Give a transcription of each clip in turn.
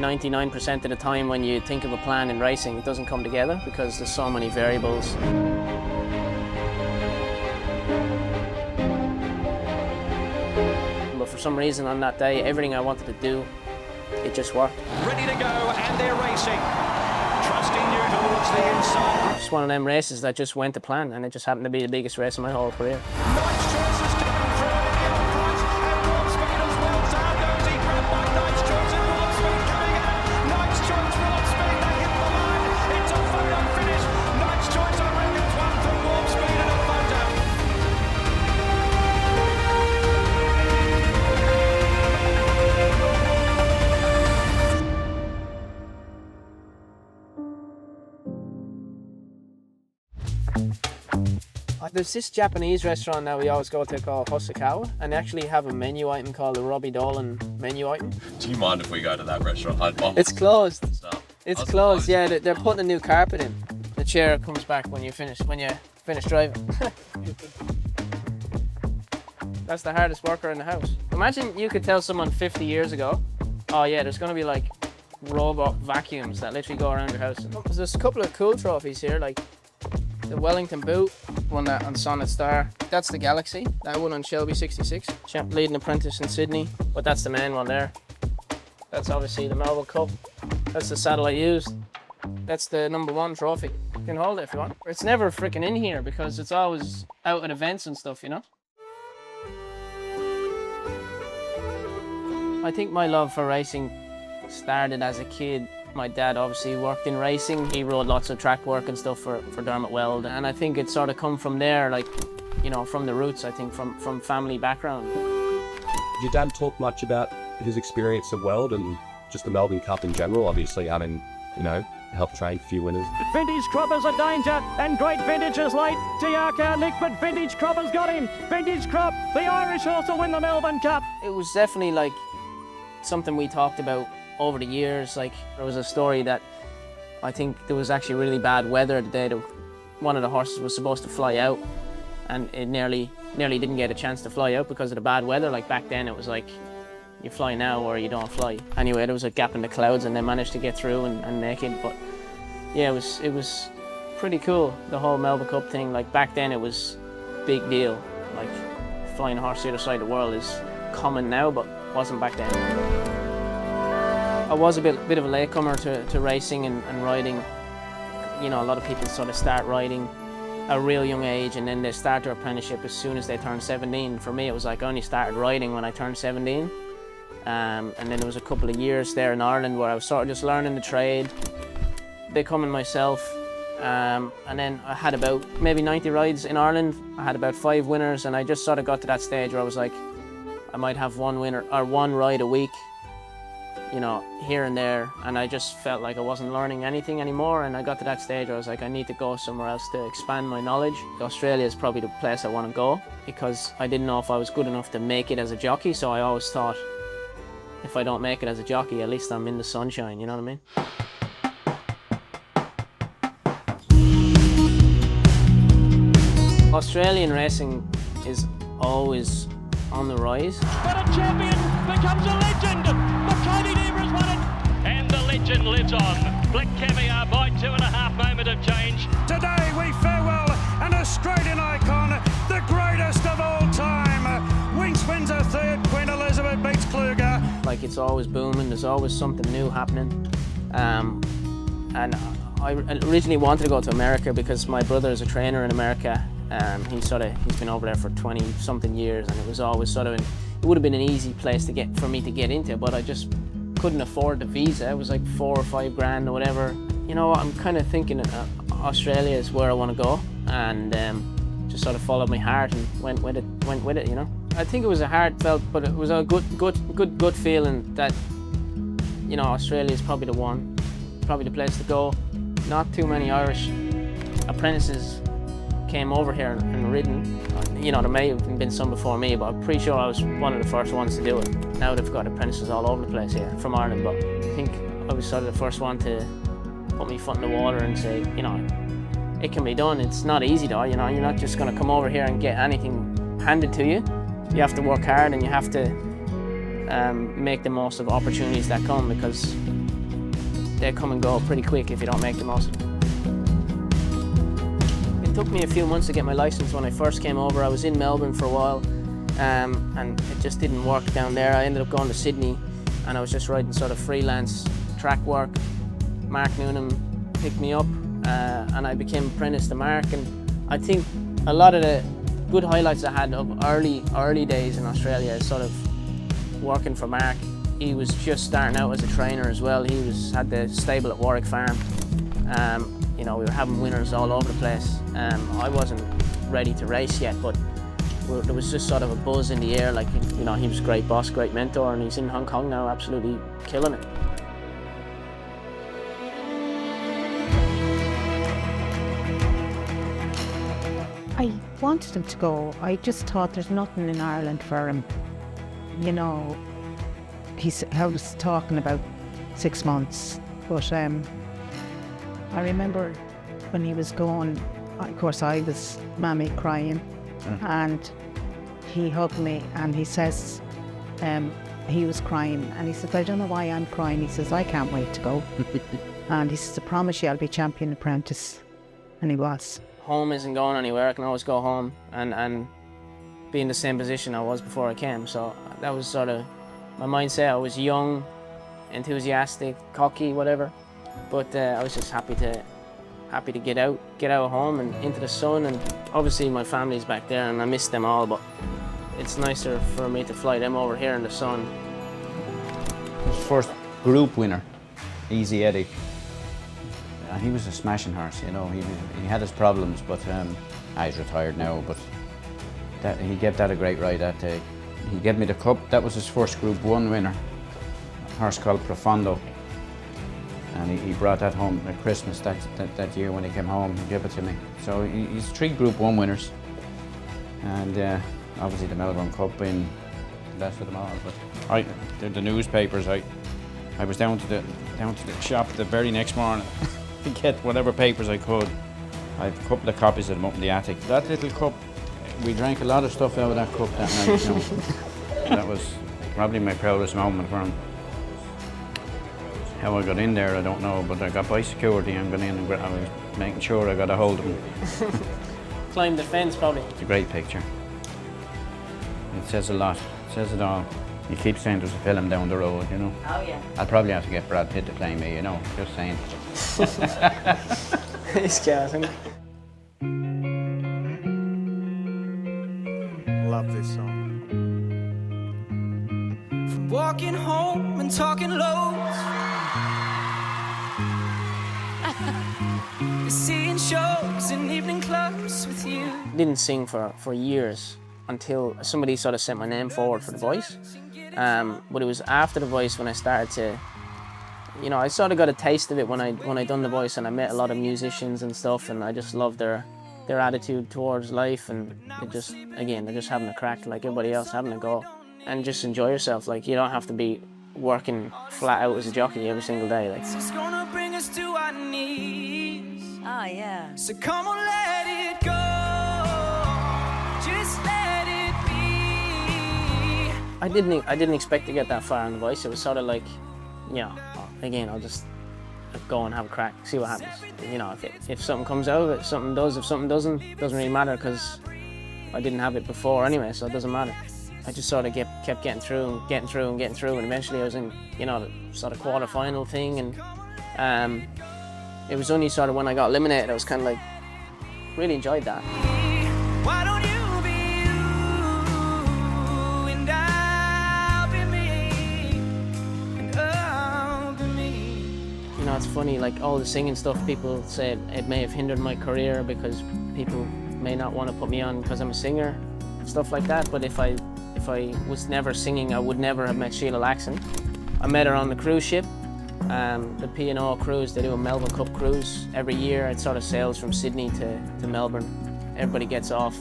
99% of the time when you think of a plan in racing, it doesn't come together because there's so many variables. But for some reason on that day, everything I wanted to do, it just worked. Ready to go, and they're racing. Trusting you towards the inside. It's one of them races that just went to plan, and it just happened to be the biggest race of my whole career. Nice choices coming through in the uprights, and Warp Speed as well. Down goes he, grabbed by Nice Choice, and Warp Speed coming out. Nice Choice, Warp Speed, they hit the line. It's a photo finish. Nice Choice, I reckon it's one from Warp Speed and a photo. There's this Japanese restaurant that we always go to called Hosokawa, and they actually have a menu item called the Robbie Dolan menu item. Do you mind if we go to that restaurant? It's closed. Stuff. It's closed, yeah. They're putting a new carpet in. The chair comes back when you finish driving. That's the hardest worker in the house. Imagine you could tell someone 50 years ago, oh yeah, there's going to be like robot vacuums that literally go around your house. There's a couple of cool trophies here, like the Wellington boot, won that on Sonnet Star. That's the Galaxy, that one on Shelby 66. Champ leading apprentice in Sydney, but that's the main one there. That's obviously the Melbourne Cup. That's the saddle I used. That's the #1 trophy. You can hold it if you want. It's never freaking in here because it's always out at events and stuff, you know? I think my love for racing started as a kid. My dad obviously worked in racing. He rode lots of track work and stuff for Dermot Weld. And I think it sort of come from there, like, you know, from the roots, I think, from family background. Did your dad talk much about his experience of Weld and just the Melbourne Cup in general? Obviously, having, you know, helped train a few winners. Vintage Cropper's a danger, and great vintage is late. Diarca Nick, but Vintage Cropper's got him. Vintage Crop, the Irish also win the Melbourne Cup. It was definitely like something we talked about over the years. Like, there was a story that I think there was actually really bad weather the day that one of the horses was supposed to fly out, and it nearly didn't get a chance to fly out because of the bad weather. Like back then it was like, you fly now or you don't fly. Anyway, there was a gap in the clouds and they managed to get through and make it. But yeah, it was pretty cool, the whole Melbourne Cup thing. Like back then it was big deal. Like flying a horse the other side of the world is common now, but wasn't back then. I was a bit of a latecomer to racing and riding. You know, a lot of people sort of start riding at a real young age and then they start their apprenticeship as soon as they turn 17. For me, it was like I only started riding when I turned 17. And then there was a couple of years there in Ireland where I was sort of just learning the trade, becoming myself. And then I had about maybe 90 rides in Ireland. I had about 5 winners, and I just sort of got to that stage where I was like, I might have one winner or one ride a week, you know, here and there, and I just felt like I wasn't learning anything anymore. And I got to that stage where I was like, I need to go somewhere else to expand my knowledge. Australia is probably the place I want to go because I didn't know if I was good enough to make it as a jockey, so I always thought, if I don't make it as a jockey, at least I'm in the sunshine, you know what I mean? Australian racing is always on the rise. But a champion becomes a legend. Makoni Debra's won it. And the legend lives on. Black Caviar by 2.5 moment of change. Today we farewell an Australian icon, the greatest of all time. Winks wins a third, Queen Elizabeth beats Kluger. Like, it's always booming, there's always something new happening. And I originally wanted to go to America because my brother is a trainer in America. He's been over there for 20 something years, and it was always sort of, it would have been an easy place for me to get into, but I just couldn't afford the visa. It was like 4 or 5 grand or whatever. You know, I'm kind of thinking Australia is where I want to go, and just sort of followed my heart and went with it, you know. I think it was a heartfelt, but it was a good feeling that, you know, Australia is probably the one, probably the place to go. Not too many Irish apprentices came over here and ridden. You know, there may have been some before me, but I'm pretty sure I was one of the first ones to do it. Now they've got apprentices all over the place here from Ireland, but I think I was sort of the first one to put my foot in the water and say, you know, it can be done. It's not easy though, you know, you're not just going to come over here and get anything handed to you. You have to work hard and you have to make the most of opportunities that come, because they come and go pretty quick if you don't make the most of them. It took me a few months to get my license when I first came over. I was in Melbourne for a while, and it just didn't work down there. I ended up going to Sydney, and I was just riding sort of freelance track work. Mark Noonan picked me up, and I became apprentice to Mark. And I think a lot of the good highlights I had of early days in Australia is sort of working for Mark. He was just starting out as a trainer as well. He had the stable at Warwick Farm. You know, we were having winners all over the place. I wasn't ready to race yet, but there was just sort of a buzz in the air. Like, you know, he was a great boss, great mentor, and he's in Hong Kong now, absolutely killing it. I wanted him to go. I just thought there's nothing in Ireland for him. You know, I was talking about 6 months, but I remember when he was going, of course I was mammy crying, and he hugged me and he says, he was crying, and he says, I don't know why I'm crying. He says, I can't wait to go. And he says, I promise you I'll be champion apprentice. And he was. Home isn't going anywhere. I can always go home and be in the same position I was before I came. So that was sort of my mindset. I was young, enthusiastic, cocky, whatever. But I was just happy to get out of home and into the sun. And obviously my family's back there and I miss them all, but it's nicer for me to fly them over here in the sun. His first group winner, Easy Eddie. He was a smashing horse, you know. He had his problems, but he's retired now. But he gave that a great ride that day. He gave me the cup. That was his first Group 1 winner. A horse called Profondo. And he brought that home at Christmas that year when he came home. He gave it to me. So he's 3 Group 1 winners. And obviously the Melbourne Cup being the best of them all. But the newspapers, I was down to the shop the very next morning to get whatever papers I could. I have a couple of copies of them up in the attic. That little cup, we drank a lot of stuff out of that cup that night. You know. That was probably my proudest moment for him. How I got in there, I don't know, but I got by security and got in and I was making sure I got a hold of him. Climbed the fence, probably. It's a great picture. It says a lot. It says it all. You keep saying there's a film down the road, you know. Oh yeah. I'll probably have to get Brad Pitt to play me, you know. Just saying. He's gassing. Love this song. From walking home and talking loads, seeing shows in evening clubs with you. Didn't sing for years until somebody sort of sent my name forward for The Voice. But it was after The Voice when I started to, you know, I sort of got a taste of it when I done The Voice, and I met a lot of musicians and stuff, and I just loved their attitude towards life, and they're just having a crack like everybody else, having a go, and just enjoy yourself. Like, you don't have to be working flat out as a jockey every single day. Like, It's gonna bring us to our knees. Oh yeah. So come on, let it go. Just let it be. I didn't expect to get that far on The Voice. It was sort of like, you know, again, I'll just go and have a crack, see what happens. You know, if something comes out of it, something does. If something doesn't really matter, because I didn't have it before anyway, so it doesn't matter. I just sort of kept getting through, and eventually I was in, you know, the sort of quarter-final thing, and it was only sort of when I got eliminated, I was kind of like, really enjoyed that. Why don't you be you and I'll be me and I'll be me. You know, it's funny, like all the singing stuff, people say it may have hindered my career because people may not want to put me on because I'm a singer, stuff like that. But if I was never singing, I would never have met Sheila Laxen. I met her on the cruise ship, the P&O cruise. They do a Melbourne Cup cruise every year. It sort of sails from Sydney to Melbourne. Everybody gets off,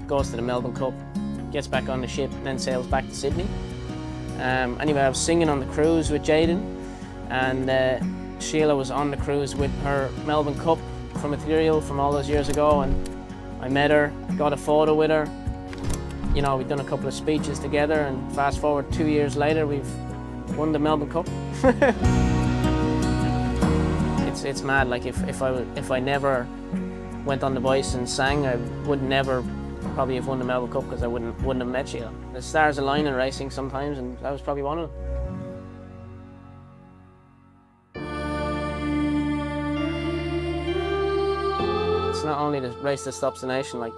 goes to the Melbourne Cup, gets back on the ship, and then sails back to Sydney. Anyway, I was singing on the cruise with Jaden, and Sheila was on the cruise with her Melbourne Cup from Ethereal from all those years ago, and I met her, got a photo with her. You know, we've done a couple of speeches together, and fast forward 2 years later, we've won the Melbourne Cup. It's mad. Like if I never went on the bikes and sang, I would never probably have won the Melbourne Cup, because I wouldn't have met Sheila. The stars align in racing sometimes, and that was probably one of them. It's not only the race that stops the nation, like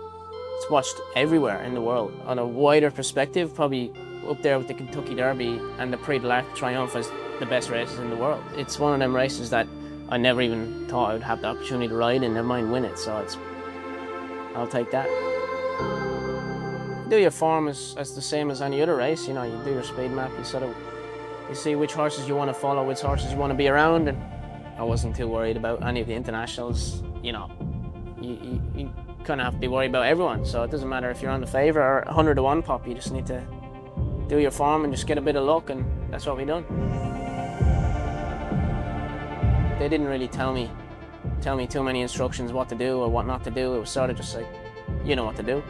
it's watched everywhere in the world. On a wider perspective, probably up there with the Kentucky Derby and the Prix de l'Arc Triomphe as the best races in the world. It's one of them races that I never even thought I would have the opportunity to ride in, never mind win it, so I'll take that. You do your form as the same as any other race, you know, you do your speed map, you see which horses you want to follow, which horses you want to be around, and I wasn't too worried about any of the internationals, you know. You kind of have to be worried about everyone, so it doesn't matter if you're on the favourite or 100 to 1 pop, you just need to do your form and just get a bit of luck, and that's what we done. They didn't really tell me too many instructions what to do or what not to do. It was sort of just like, you know what to do.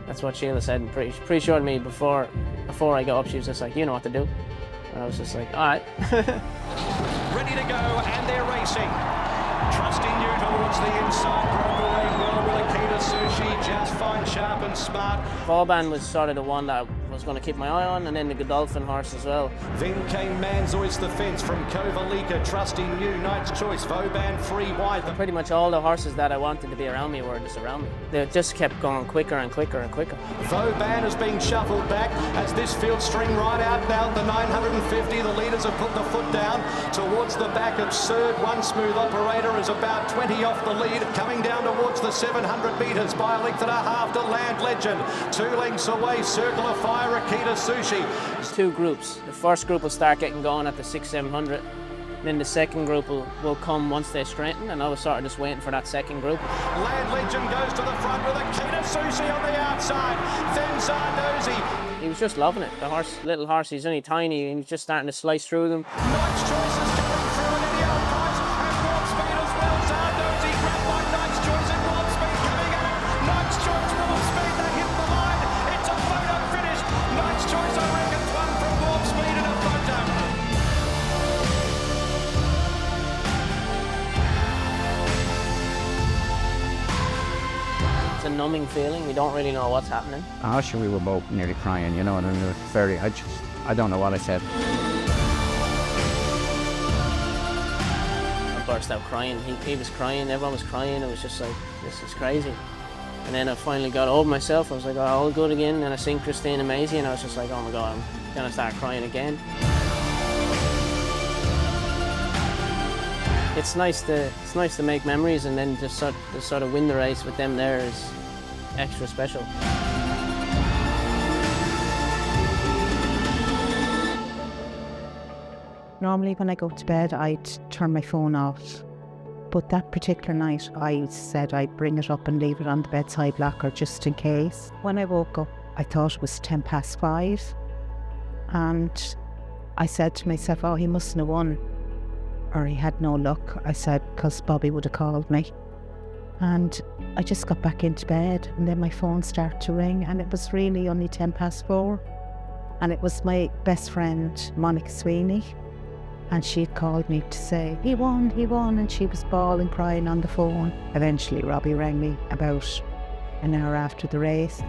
That's what Sheila said, and pretty sure to me before I got up, she was just like, you know what to do. And I was just like, all right. Ready to go, and they're racing. Trusting you towards the inside, broke away well with a key to Sushi, just fine, sharp and smart. Vauban was sort of the one that I was going to keep my eye on, and then the Godolphin horse as well. Then came Manzoy's the Fence from Kovalika, Trusting You, Knight's Choice, Vauban free wide. Pretty much all the horses that I wanted to be around me were just around me. They just kept going quicker and quicker and quicker. Vauban has been shuffled back as this field string right out now. The 950, the leaders have put the foot down towards the back. Absurd, one smooth operator is about 20 off the lead, coming down towards the 700 metres by a length and a half to Land Legend. 2 lengths away, Circle of Fire, Akita Sushi. There's 2 groups. The first group will start getting going at the 600-700. Then the second group will come once they straighten, and I was sort of just waiting for that second group. Land Legend goes to the front with Akita Sushi on the outside. Then Zardozi. He was just loving it. The horse, little horse, he's only tiny, and he's just starting to slice through them. Knight's Choice is coming through at any old price, and World Speed as well. Zardozi grabbed by Knight's Choice, and World Speed coming out. Knight's Choice, World Speed, they hit the line. It's a photo finish. Knight's Choice, I reckon, one from World Speed in a photo. It's a numbing feeling. We don't really know what's happening. Oh, sure, we were both nearly crying, you know, and it was very, I don't know what I said. I burst out crying. He was crying, everyone was crying. It was just like, this is crazy. And then I finally got over myself. I was like, oh, all good again. And I seen Christine and Maisie, and I was just like, oh my God, I'm gonna start crying again. It's nice to make memories, and then just sort of win the race with them there is extra special. Normally when I go to bed, I'd turn my phone off. But that particular night, I said I'd bring it up and leave it on the bedside locker just in case. When I woke up, I thought it was 5:10. And I said to myself, oh, he mustn't have won. Or he had no luck, I said, because Bobby would have called me. And I just got back into bed, and then my phone started to ring, and it was really only 4:10. And it was my best friend, Monica Sweeney. And she'd called me to say, he won, and she was bawling, crying on the phone. Eventually, Robbie rang me about an hour after the race.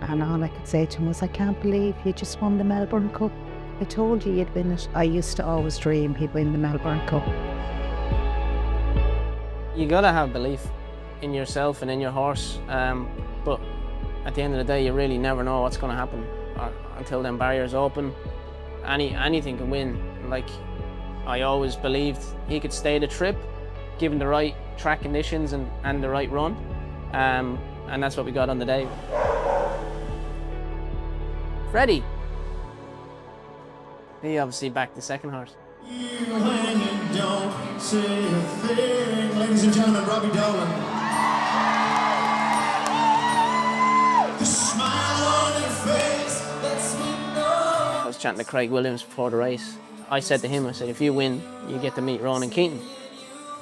And all I could say to him was, I can't believe you just won the Melbourne Cup. I told you you'd win it. I used to always dream he'd win the Melbourne Cup. You gotta have belief in yourself and in your horse, but at the end of the day, you really never know what's gonna happen until them barriers open. Anything can win. Like, I always believed he could stay the trip, given the right track conditions and the right run, and that's what we got on the day. Freddie. He obviously backed the second horse. You hang and don't say a thing. Ladies and gentlemen, Robbie Dolan. The smile on your face lets me know. I was chatting to Craig Williams before the race. I said to him, I said, if you win, you get to meet Ronan Keating.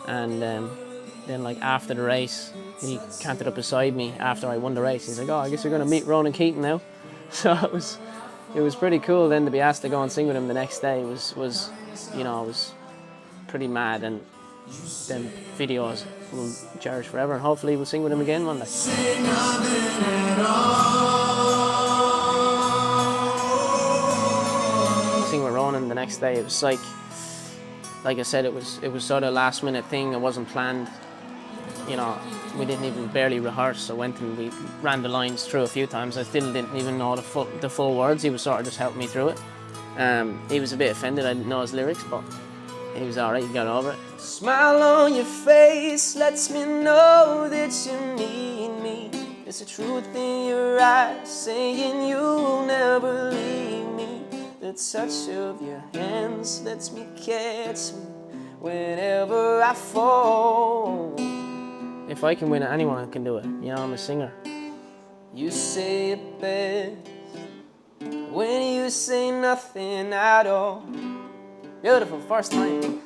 And then like after the race, he cantered up beside me after I won the race. He's like, oh, I guess you're going to meet Ronan Keating now. So it was pretty cool then to be asked to go and sing with him the next day. It was pretty mad, and them videos will cherish forever, and hopefully we'll sing with him again one day. Sing with Ronan the next day. It was like I said, it was sort of a last minute thing. It wasn't planned. You know, we didn't even barely rehearse. I went and we ran the lines through a few times. I still didn't even know the full words. He was sort of just helping me through it. He was a bit offended I didn't know his lyrics, but he was alright, he got over it. Smile on your face lets me know that you need me. There's a truth in your eyes saying you'll never leave me. The touch of your hands lets me catch me whenever I fall. If I can win it, anyone can do it. You know, I'm a singer. You say it best when you say nothing at all. Beautiful, first time.